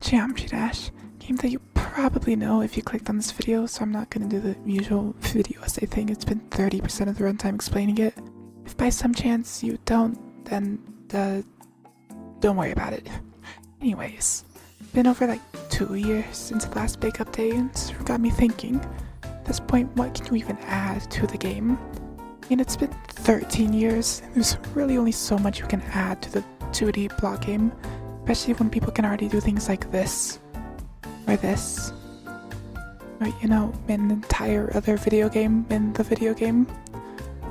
Geometry Dash, game that you probably know if you clicked on this video, so I'm not going to do the usual video essay thing. It's been 30% of the runtime explaining it. If by some chance you don't, then don't worry about it. Anyways, been over like 2 years since the last big update, and it's got me thinking, at this point, what can you even add to the game? And it's been 13 years, and there's really only so much you can add to the 2D block game, especially when people can already do things like this, or this, or you know, an entire other video game in the video game.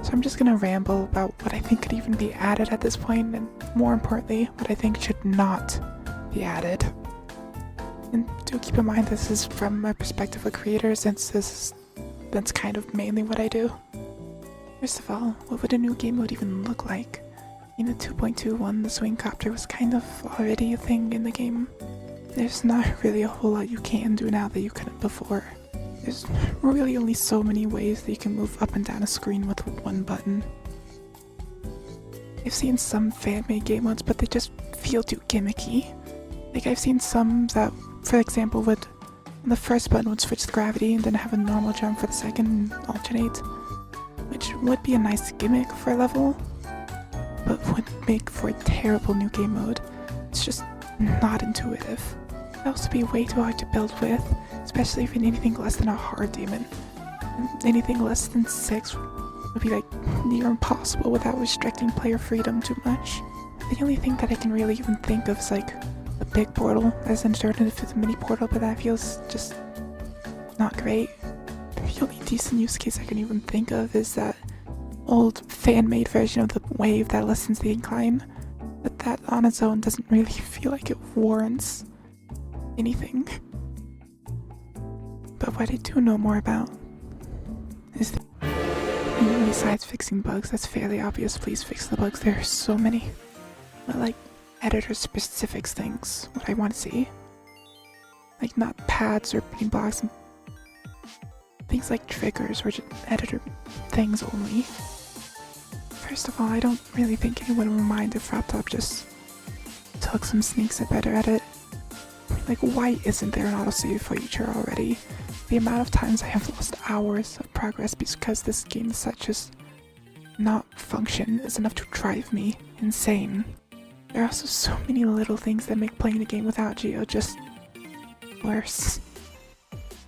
So I'm just gonna ramble about what I think could even be added at this point, and more importantly, what I think should not be added. And do keep in mind this is from my perspective of creator, since that's kind of mainly what I do. First of all, what would a new game mode even look like? In the 2.21, the swing copter was kind of already a thing in the game. There's not really a whole lot you can do now that you couldn't before. There's really only so many ways that you can move up and down a screen with one button. I've seen some fan-made game modes, but they just feel too gimmicky. Like I've seen some that, for example, the first button would switch the gravity and then have a normal jump for the second and alternate, which would be a nice gimmick for a level, but would make for a terrible new game mode. It's just not intuitive. It'd also be way too hard to build with, especially if you're anything less than a hard demon. Anything less than 6 would be like near impossible without restricting player freedom too much. The only thing that I can really even think of is like a big portal as an alternative to the mini portal, but that feels just not great. The only decent use case I can even think of is that old fan-made version of the wave that lessens the incline, but that on its own doesn't really feel like it warrants anything. But what I do know more about is that, besides fixing bugs, that's fairly obvious, please fix the bugs, there are so many. But like editor specific things, what I want to see. Like not pads or beam blocks and things like triggers or just editor things only. First of all, I don't really think anyone would mind if FrapTop just took some sneaks at better at it. Like, why isn't there an autosave feature already? The amount of times I have lost hours of progress because this game as such is not function is enough to drive me insane. There are also so many little things that make playing the game without Geo just worse.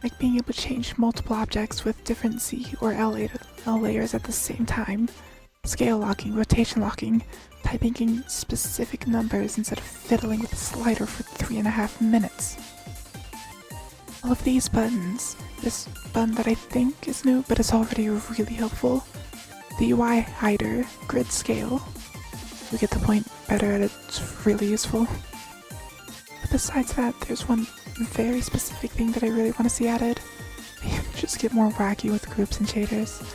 Like being able to change multiple objects with different Z or L layers at the same time, scale locking, rotation locking, typing in specific numbers instead of fiddling with a slider for 3.5 minutes. All of these buttons, this button that I think is new but is already really helpful, the UI hider, grid scale, you get the point, better at it, it's really useful. But besides that, there's one very specific thing that I really want to see added. Just get more wacky with groups and shaders.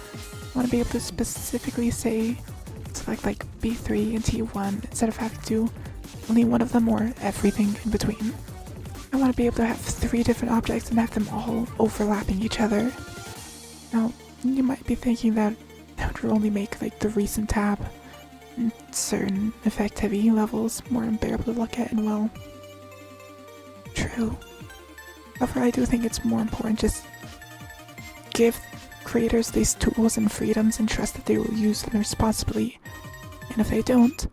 I want to be able to specifically say select like B3 and T1 instead of having to only one of them or everything in between. I want to be able to have 3 different objects and have them all overlapping each other. Now, you might be thinking that would only make like the recent tab and certain effect heavy levels more unbearable to look at, and well, true. However, I do think it's more important just give creators these tools and freedoms and trust that they will use them responsibly. And if they don't,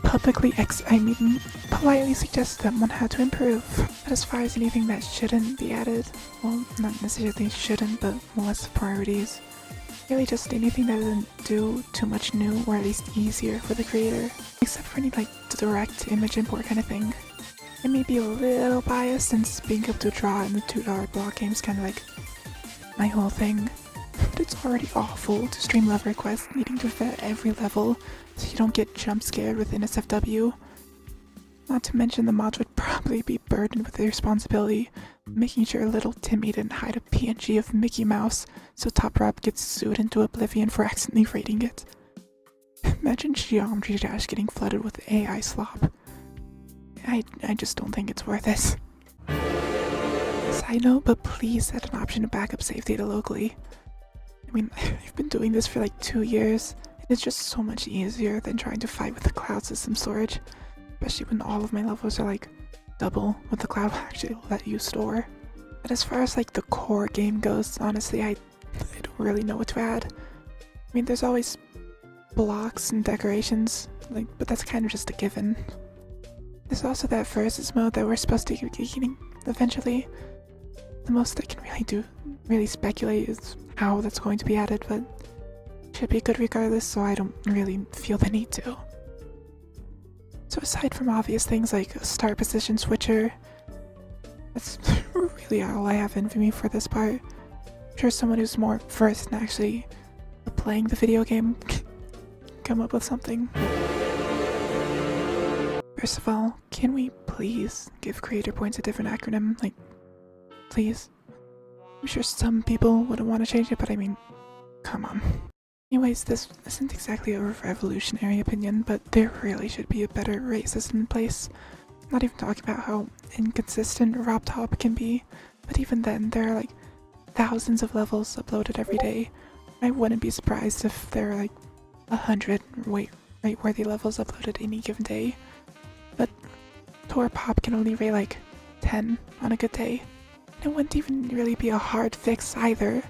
politely suggest them on how to improve. But as far as anything that shouldn't be added, well, not necessarily shouldn't, but less priorities. Really just anything that doesn't do too much new, or at least easier for the creator. Except for any like direct image import kind of thing. I may be a little biased since being able to draw in the $2 block game is kind of like my whole thing. But it's already awful to stream level requests needing to vet every level so you don't get jump scared with NSFW. Not to mention the mods would probably be burdened with the responsibility of making sure little Timmy didn't hide a PNG of Mickey Mouse so Top Rob gets sued into oblivion for accidentally rating it. Imagine Geometry Dash getting flooded with AI slop. I just don't think it's worth it. Side note, but please set an option to backup save data locally. I mean, I've been doing this for like 2 years, and it's just so much easier than trying to fight with the cloud system storage. Especially when all of my levels are like double what the cloud will actually let you store. But as far as like the core game goes, honestly, I don't really know what to add. I mean, there's always blocks and decorations, like, but that's kind of just a given. There's also that versus mode that we're supposed to be getting eventually. The most I can really speculate is how that's going to be added, but it should be good regardless, so I don't really feel the need to. So aside from obvious things like a start position switcher, that's really all I have in for me for this part. I'm sure someone who's more versed in actually playing the video game can come up with something. First of all, can we please give creator points a different acronym? Like, please? I'm sure some people wouldn't want to change it, but I mean, come on. Anyways, this isn't exactly a revolutionary opinion, but there really should be a better rate system in place. I'm not even talking about how inconsistent Rob Top can be, but even then, there are like thousands of levels uploaded every day. I wouldn't be surprised if there are like 100 rate-worthy levels uploaded any given day. But Tor Pop can only rate like 10 on a good day. It wouldn't even really be a hard fix either.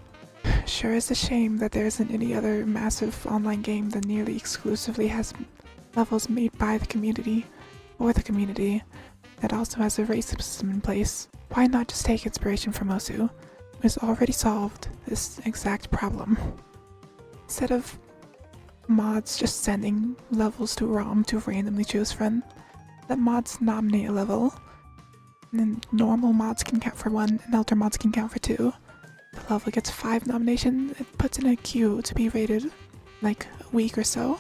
Sure is a shame that there isn't any other massive online game that nearly exclusively has levels made by the community, or the community, that also has a rate system in place. Why not just take inspiration from Osu, who has already solved this exact problem? Instead of mods just sending levels to ROM to randomly choose from, let mods nominate a level, and then normal mods can count for 1 and elder mods can count for 2. The level gets 5 nominations, it puts in a queue to be rated like a week or so,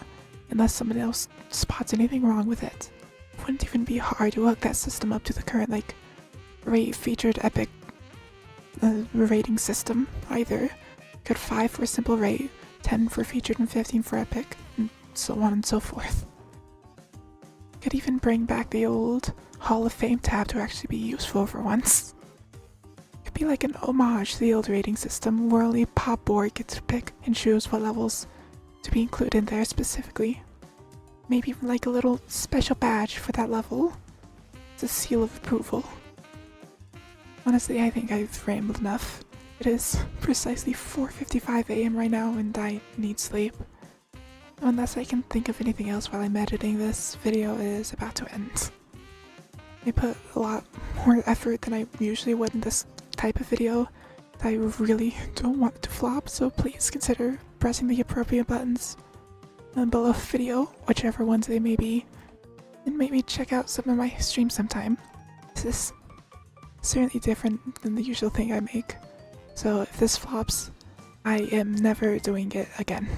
unless someone else spots anything wrong with it. It wouldn't even be hard to hook that system up to the current like rate featured epic rating system either. Could 5 for simple rate, 10 for featured and 15 for epic, and so on and so forth. Could even bring back the old Hall of Fame tab to actually be useful for once. Could be like an homage to the old rating system where only Pop Board gets to pick and choose what levels to be included in there specifically. Maybe even like a little special badge for that level. It's a seal of approval. Honestly, I think I've rambled enough. It is precisely 4:55 AM right now and I need sleep. Unless I can think of anything else while I'm editing, this video is about to end. I put a lot more effort than I usually would in this type of video. I really don't want it to flop, so please consider pressing the appropriate buttons below the video, whichever ones they may be, and maybe check out some of my streams sometime. This is certainly different than the usual thing I make, so if this flops, I am never doing it again.